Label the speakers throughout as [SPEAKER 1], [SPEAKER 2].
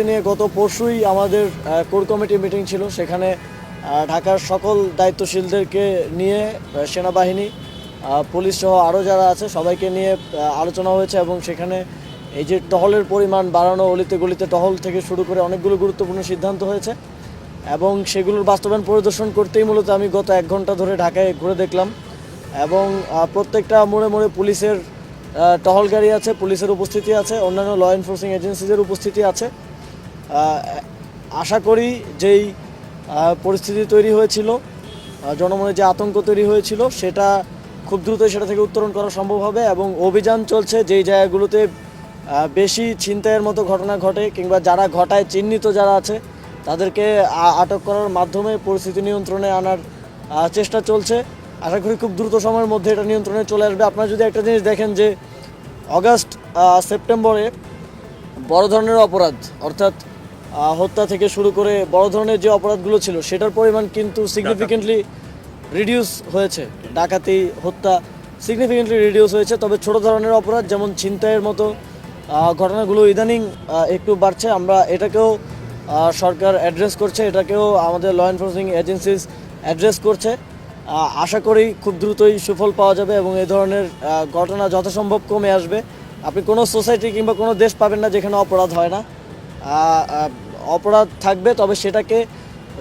[SPEAKER 1] পরিস্থিতি নিয়ে গত পরশুই আমাদের কোর কমিটি মিটিং ছিল। সেখানে ঢাকার সকল দায়িত্বশীলদেরকে নিয়ে সেনাবাহিনী, পুলিশ সহ আরও যারা আছে সবাইকে নিয়ে আলোচনা হয়েছে এবং সেখানে এই যে টহলের পরিমাণ বাড়ানো, অলিতে গলিতে টহল থেকে শুরু করে অনেকগুলো গুরুত্বপূর্ণ সিদ্ধান্ত হয়েছে এবং সেগুলোর বাস্তবায়ন পরিদর্শন করতেই মূলত আমি গত 1 ঘন্টা ধরে ঢাকায় ঘুরে দেখলাম এবং প্রত্যেকটা মোড়ে মোড়ে পুলিশের টহল গাড়ি আছে, পুলিশের উপস্থিতি আছে, অন্যান্য ল এনফোর্সিং এজেন্সিদের উপস্থিতি আছে। আশা করি যেই পরিস্থিতি তৈরি হয়েছিল, জনমনে যে আতঙ্ক তৈরি হয়েছিল, সেটা খুব দ্রুতই সেটা থেকে উত্তরণ করা সম্ভব হবে এবং অভিযান চলছে যেই জায়গাগুলোতে বেশি ছিনতাইয়ের মতো ঘটনা ঘটে কিংবা যারা ঘটায় চিহ্নিত যারা আছে তাদেরকে আটক করার মাধ্যমে পরিস্থিতি নিয়ন্ত্রণে আনার চেষ্টা চলছে। আশা করি খুব দ্রুত সময়ের মধ্যে এটা নিয়ন্ত্রণে চলে আসবে। আপনারা যদি একটা জিনিস দেখেন যে অগাস্ট সেপ্টেম্বরে বড় ধরনের অপরাধ অর্থাৎ হত্যা থেকে শুরু করে বড় ধরনের যে অপরাধগুলো ছিল সেটার পরিমাণ কিন্তু সিগনিফিকেন্টলি রিডিউস হয়েছে। ডাকাতি, হত্যা সিগনিফিকেন্টলি রিডিউস হয়েছে, তবে ছোট ধরনের অপরাধ যেমন ছিনতাইয়ের মতো ঘটনাগুলো ইদানিং একটু বাড়ছে। আমরা এটাকেও সরকার অ্যাড্রেস করছে, এটাকেও আমাদের ল এনফোর্সিং এজেন্সিস অ্যাড্রেস করছে। আশা করি খুব দ্রুতই সুফল পাওয়া যাবে এবং এই ধরনের ঘটনা যথাসম্ভব কমে আসবে। আপনি কোনো সোসাইটি কিংবা কোনো দেশ পাবেন না যেখানে অপরাধ হয় না। অপরাধ থাকবে, তবে সেটাকে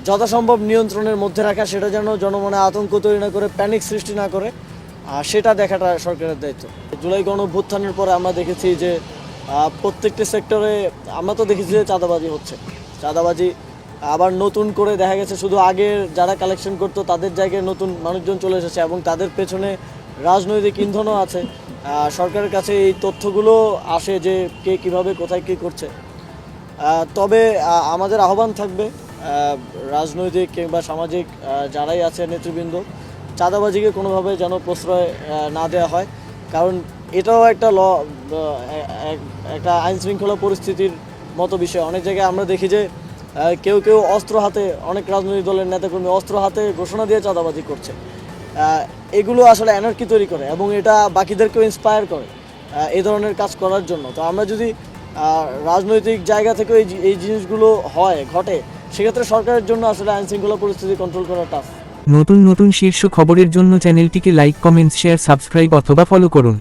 [SPEAKER 1] যথাসম্ভব নিয়ন্ত্রণের মধ্যে রাখা, সেটা যেন জনমনে আতঙ্ক তৈরি না করে, প্যানিক সৃষ্টি না করে, সেটা দেখাটা সরকারের দায়িত্ব। জুলাই গণঅভ্যুত্থানের পরে আমরা দেখেছি যে প্রত্যেকটি সেক্টরে আমরা তো দেখেছি যে চাঁদাবাজি হচ্ছে। চাঁদাবাজি আবার নতুন করে দেখা গেছে শুধু আগের যারা কালেকশন করতো তাদের জায়গায় নতুন মানুষজন চলে এসেছে এবং তাদের পেছনে রাজনৈতিক ইন্ধনও আছে। সরকারের কাছে এই তথ্যগুলো আসে যে কে কীভাবে কোথায় কী করছে। তবে আমাদের আহ্বান থাকবে রাজনৈতিক কিংবা সামাজিক যারাই আছে নেতৃবৃন্দ, চাঁদাবাজিকে কোনোভাবে যেন প্রশ্রয় না দেওয়া হয়, কারণ এটাও একটা একটা আইনশৃঙ্খলা পরিস্থিতির মতো বিষয়। অনেক জায়গায় আমরা দেখি যে কেউ কেউ অস্ত্র হাতে, অনেক রাজনৈতিক দলের নেতাকর্মী অস্ত্র হাতে ঘোষণা দিয়ে চাঁদাবাজি করছে। এগুলো আসলে অ্যানার্কি তৈরি করে এবং এটা বাকিদেরকেও ইন্সপায়ার করে এই ধরনের কাজ করার জন্য। তো আমরা যদি রাজনৈতিক জায়গা থেকে এই জিনিসগুলো ঘটে, সেক্ষেত্রে সরকারের জন্য আসলে আইনশৃঙ্খলা পরিস্থিতি কন্ট্রোল করা টাফ।
[SPEAKER 2] নতুন নতুন শীর্ষ খবরের জন্য চ্যানেলটিকে লাইক, কমেন্টস, শেয়ার, সাবস্ক্রাইব অথবা ফলো করুন।